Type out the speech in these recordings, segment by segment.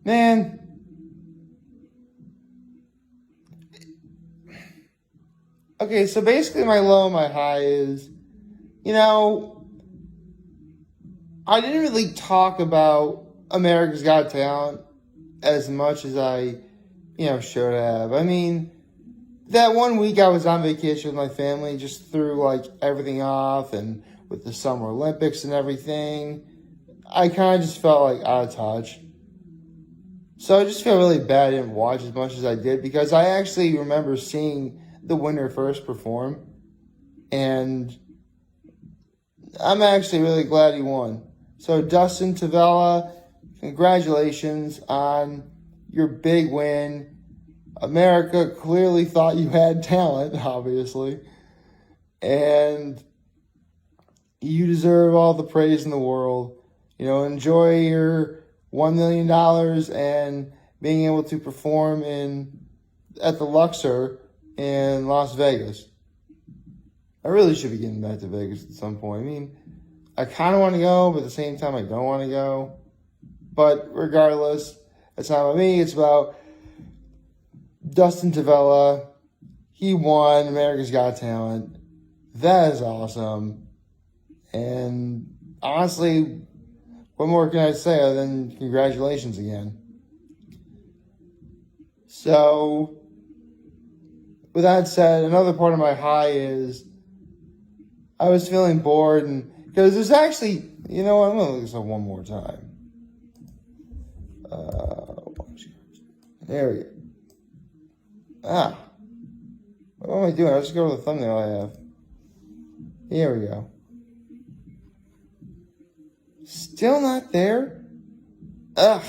Man. Okay, so basically my low and my high is, I didn't really talk about America's Got Talent as much as I, should have. I mean, that one week I was on vacation with my family, just threw everything off, and with the Summer Olympics and everything, I kind of just felt out of touch. So I just feel really bad I didn't watch as much as I did, because I actually remember seeing the winner first perform, and I'm actually really glad he won. So Dustin Tavella, congratulations on your big win. America clearly thought you had talent, obviously, and you deserve all the praise in the world. Enjoy your $1 million and being able to perform at the Luxor in Las Vegas. I really should be getting back to Vegas at some point. I mean, I kind of want to go, but at the same time, I don't want to go. But regardless, it's not about me. It's about Dustin Tavella. He won America's Got Talent. That is awesome. And honestly, what more can I say other than congratulations again? So, with that said, another part of my high is I was feeling bored, and because there's actually, I'm going to look this up one more time. There we go. What am I doing? I'll just go to the thumbnail I have. Here we go. Still not there? Ugh.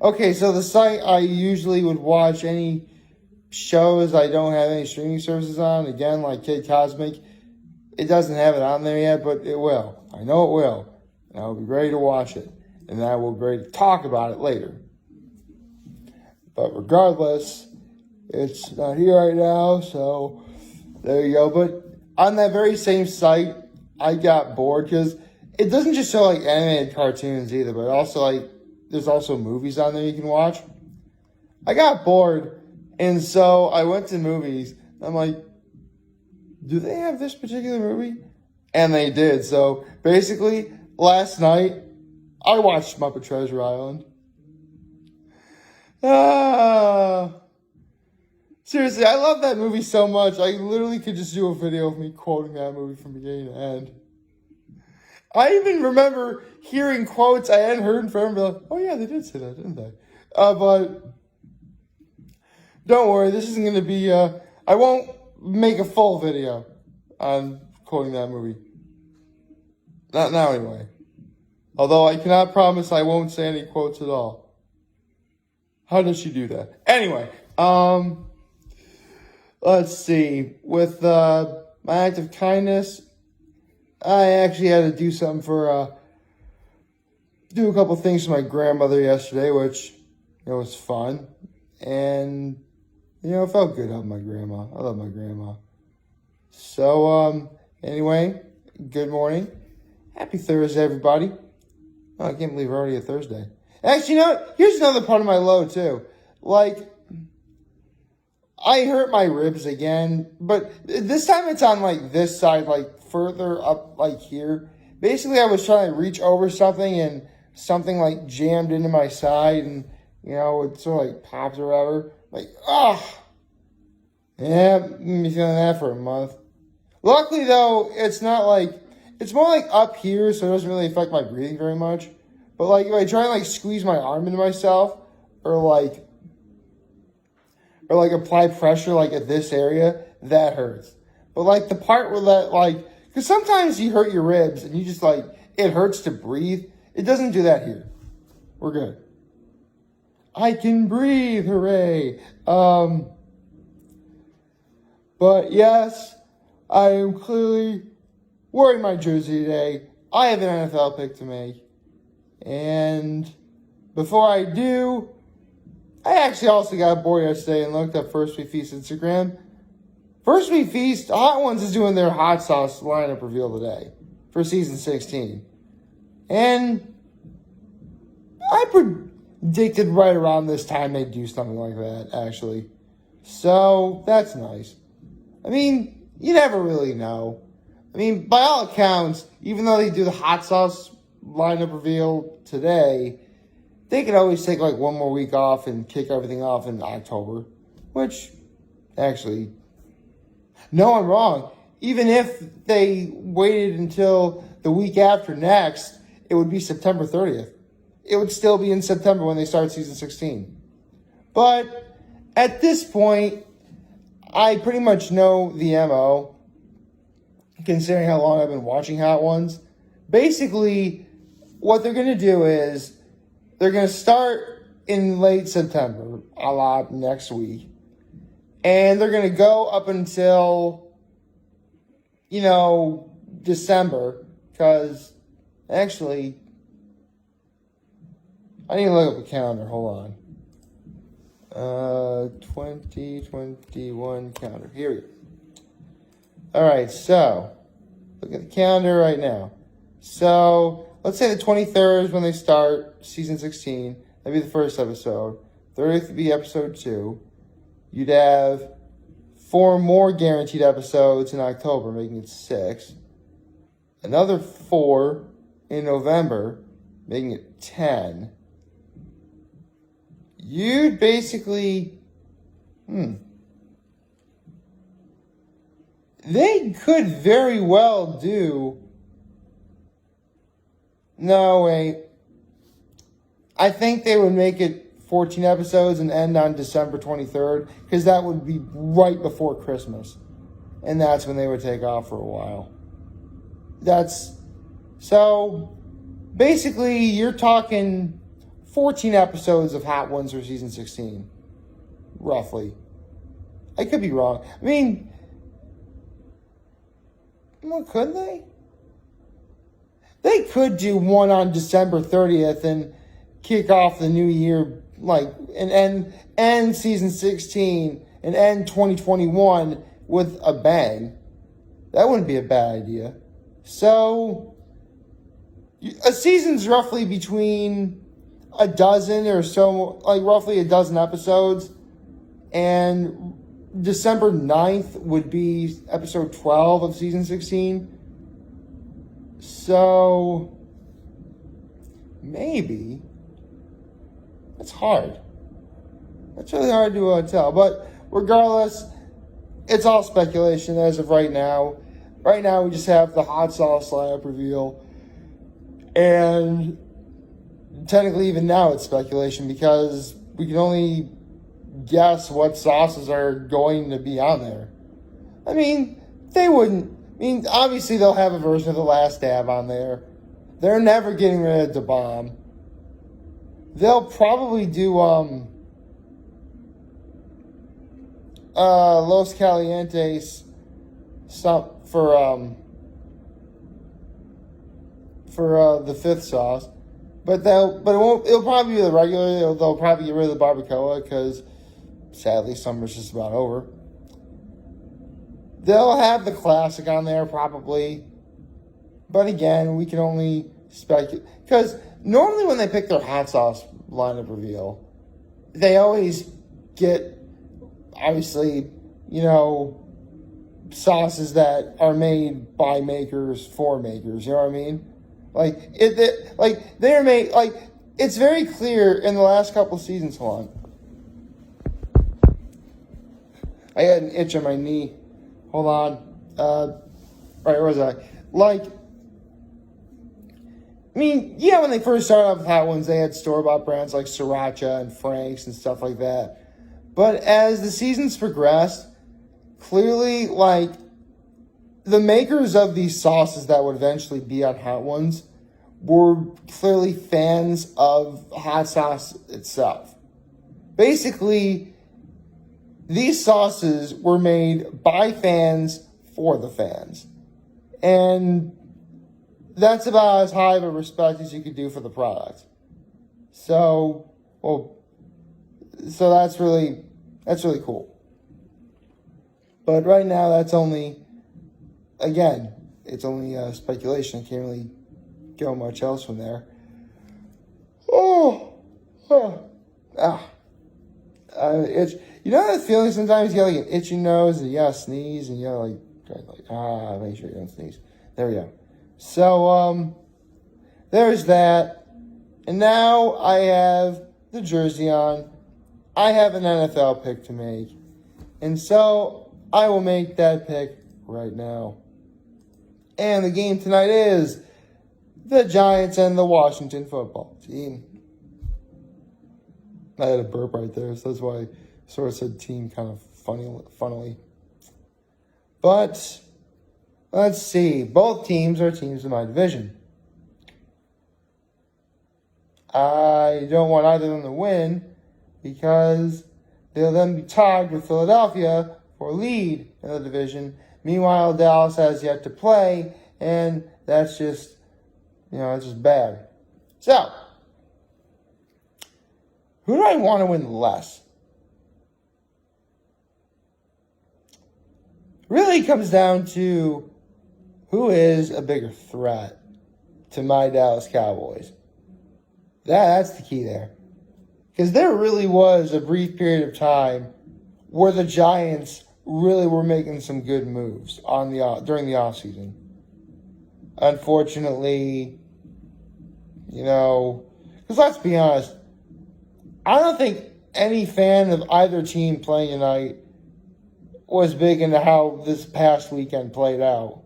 Okay, so the site I usually would watch any shows I don't have any streaming services on, again, like Kid Cosmic, it doesn't have it on there yet, but it will. I know it will. And I'll be ready to watch it. And I will be ready to talk about it later. But regardless, it's not here right now, so there you go. But on that very same site, I got bored because it doesn't just show animated cartoons either, but also there's also movies on there you can watch. I got bored, and so I went to movies. I'm like, do they have this particular movie? And they did. So basically, last night, I watched Muppet Treasure Island. Seriously, I love that movie so much. I literally could just do a video of me quoting that movie from beginning to end. I even remember hearing quotes I hadn't heard in forever. Like, oh yeah, they did say that, didn't they? But don't worry, this isn't going to be, I won't make a full video on quoting that movie. Not now, anyway. Although I cannot promise I won't say any quotes at all. How does she do that? Anyway, let's see. With my act of kindness, I actually had to do something do a couple things for my grandmother yesterday, which, was fun. And, it felt good helping my grandma. I love my grandma. So, anyway, good morning. Happy Thursday, everybody. Oh, I can't believe we're already at Thursday. Actually, here's another part of my low, too. I hurt my ribs again, but this time it's on, this side, further up, here. Basically, I was trying to reach over something, and something, jammed into my side, and, it sort of, pops or whatever. Yeah, been feeling that for a month. Luckily, though, it's not, it's more, up here, so it doesn't really affect my breathing very much. But, if I try and, squeeze my arm into myself, or apply pressure, at this area, that hurts. But, the part where that, because sometimes you hurt your ribs, and you just, it hurts to breathe. It doesn't do that here. We're good. I can breathe, hooray. But, yes, I am clearly wearing my jersey today. I have an NFL pick to make. And before I do, I actually also got bored yesterday and looked up First We Feast Instagram. First We Feast, Hot Ones is doing their hot sauce lineup reveal today for season 16. And I predicted right around this time they'd do something like that, actually. So, that's nice. I mean, you never really know. I mean, by all accounts, even though they do the hot sauce lineup reveal today, they could always take like one more week off and kick everything off in October. Which, actually, no, I'm wrong. Even if they waited until the week after next, it would be September 30th. It would still be in September when they start season 16. But at this point, I pretty much know the MO, considering how long I've been watching Hot Ones. Basically, what they're going to do is they're going to start in late September, a la next week. And they're going to go up until, December. Because, actually, I need to look up a calendar. Hold on. 2021 calendar. Here we go. Alright, so, look at the calendar right now. So, let's say the 23rd is when they start season 16. That'd be the first episode. 30th would be episode 2. You'd have 4 more guaranteed episodes in October, making it 6. Another 4 in November, making it 10. You'd basically... They could very well do... No, wait. I think they would make it 14 episodes and end on December 23rd, because that would be right before Christmas. And that's when they would take off for a while. So, basically, you're talking 14 episodes of Hot Ones for season 16. Roughly. I could be wrong. I mean, well, could they? They could do one on December 30th and kick off the new year, and end season 16 and end 2021 with a bang. That wouldn't be a bad idea. So, a season's roughly between a dozen or so, roughly a dozen episodes, and December 9th would be episode 12 of season 16. So, maybe. That's hard. That's really hard to tell. But regardless, it's all speculation as of right now. Right now, we just have the hot sauce lineup reveal. And technically, even now, it's speculation because we can only guess what sauces are going to be on there. I mean, they wouldn't. I mean, obviously, they'll have a version of The Last Dab on there. They're never getting rid of Da Bomb. They'll probably do Los Calientes for the 5th sauce, but it'll probably be the regular. They'll probably get rid of the barbacoa because sadly summer's just about over. They'll have the classic on there probably, but again, we can only speculate because normally when they pick their hot sauce lineup reveal, they always get, obviously, sauces that are made by makers for makers. You know what I mean? They're made, it's very clear in the last couple of seasons. Hold on. I had an itch on my knee. Hold on. Where was I? When they first started off with Hot Ones, they had store-bought brands like Sriracha and Frank's and stuff like that. But as the seasons progressed, clearly, the makers of these sauces that would eventually be on Hot Ones were clearly fans of hot sauce itself. Basically, these sauces were made by fans for the fans. And that's about as high of a respect as you could do for the product. So that's really cool. But right now, it's only speculation. I can't really go much else from there. Oh. It's, you know that feeling sometimes you get like an itchy nose and you gotta sneeze and you're like make sure you don't sneeze. There we go. So there's that. And now I have the jersey on. I have an NFL pick to make. And so I will make that pick right now. And the game tonight is the Giants and the Washington football team. I had a burp right there, so that's why I sort of said team kind of funnily. But let's see. Both teams are teams in my division. I don't want either of them to win because they'll then be tied with Philadelphia for lead in the division. Meanwhile, Dallas has yet to play, and that's just, it's just bad. So, who do I want to win less? Really comes down to who is a bigger threat to my Dallas Cowboys. That's the key there. Because there really was a brief period of time where the Giants really were making some good moves during the offseason. Unfortunately, because let's be honest, I don't think any fan of either team playing tonight was big into how this past weekend played out.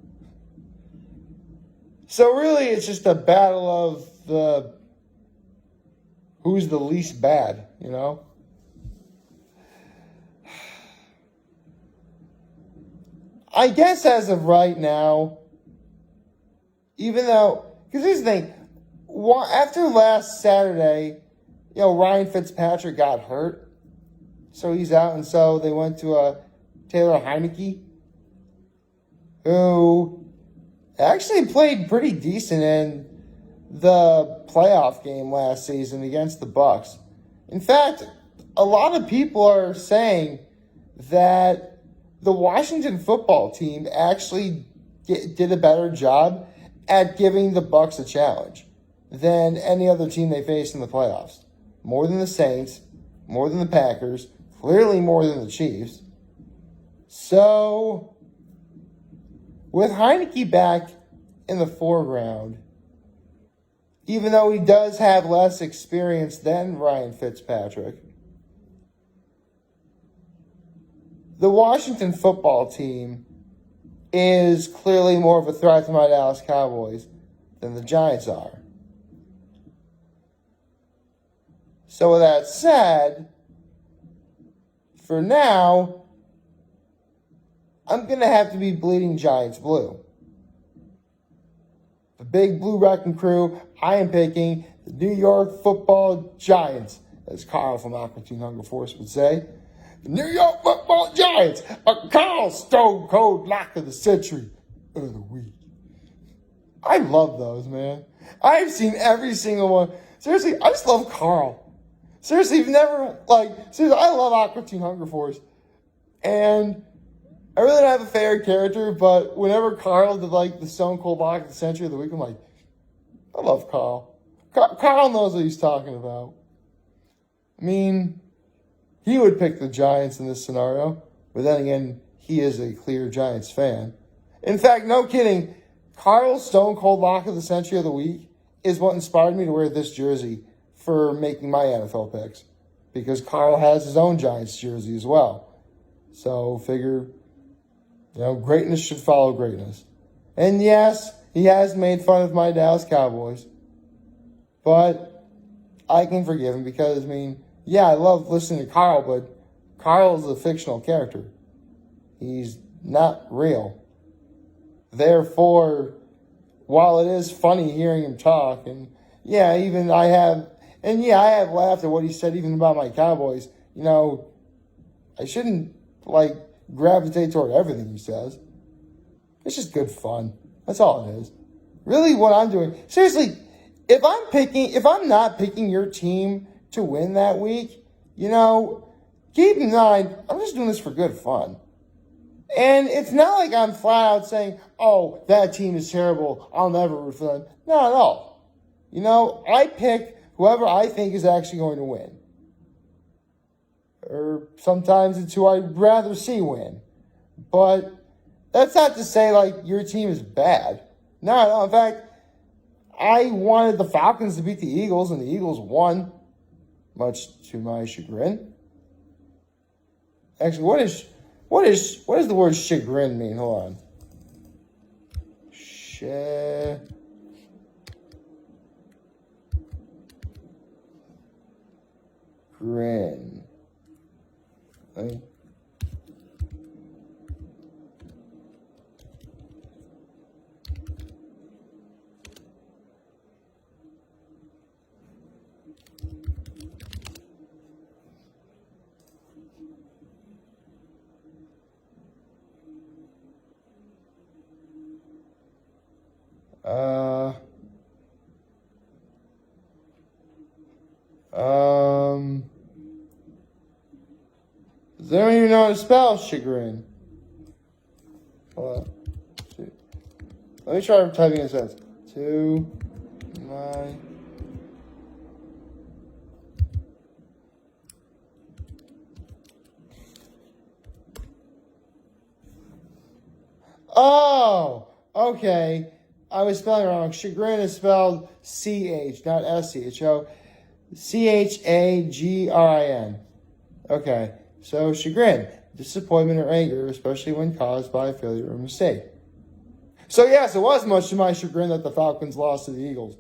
So really, it's just a battle of who's the least bad, I guess as of right now, even though, because here's the thing, after last Saturday, Ryan Fitzpatrick got hurt, so he's out, and so they went to Taylor Heineke, who actually played pretty decent in the playoff game last season against the Bucs. In fact, a lot of people are saying that the Washington football team actually did a better job at giving the Bucs a challenge than any other team they faced in the playoffs. More than the Saints, more than the Packers, clearly more than the Chiefs. So, with Heineke back in the foreground, even though he does have less experience than Ryan Fitzpatrick, the Washington football team is clearly more of a threat to my Dallas Cowboys than the Giants are. So with that said, for now, I'm going to have to be bleeding Giants blue. The big blue wrecking crew, I am picking the New York football Giants, as Carl from Aqua Hunger Force would say. The New York football Giants, a Carl Stone Cold Lock of the Century of the Week. I love those, man. I've seen every single one. Seriously, I just love Carl. Seriously, I love Aqua Teen Hunger Force. And I really don't have a favorite character, but whenever Carl did, the Stone Cold Lock of the Century of the Week, I'm like, I love Carl. Carl knows what he's talking about. I mean, he would pick the Giants in this scenario, but then again, he is a clear Giants fan. In fact, no kidding, Carl's Stone Cold Lock of the Century of the Week is what inspired me to wear this jersey for making my NFL picks, because Carl has his own Giants jersey as well. So figure, greatness should follow greatness. And yes, he has made fun of my Dallas Cowboys, but I can forgive him because, I love listening to Carl, but Carl is a fictional character. He's not real. Therefore, while it is funny hearing him talk, I have laughed at what he said even about my Cowboys. I shouldn't, gravitate toward everything he says. It's just good fun. That's all it is. Really what I'm doing. Seriously, if I'm not picking your team to win that week, keep in mind, I'm just doing this for good fun. And it's not like I'm flat out saying, oh, that team is terrible, I'll never root for them. Not at all. I pick whoever I think is actually going to win. Or sometimes it's who I'd rather see win. But that's not to say, like, your team is bad. No. In fact, I wanted the Falcons to beat the Eagles, and the Eagles won, much to my chagrin. Actually, what does the word chagrin mean? Hold on. Chagrin. Right? Does anyone even know how to spell chagrin? Hold on. Let me try typing a sentence. To my... Oh! Okay. I was spelling it wrong. Chagrin is spelled C-H, not S-C-H. So, C-H-A-G-R-I-N. Okay. So, chagrin, disappointment or anger, especially when caused by a failure or mistake. So, yes, it was much to my chagrin that the Falcons lost to the Eagles.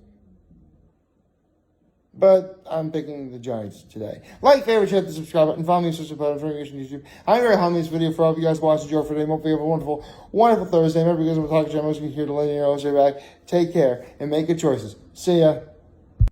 But I'm picking the Giants today. Like, favorite, hit the subscribe button, follow me on social platforms, on YouTube. I'm very humble in this video for all of you guys watching Joe for today. Hope you have a wonderful, wonderful Thursday. Remember, you guys will talk to you. I'm here to let you know. Stay back. Take care and make good choices. See ya.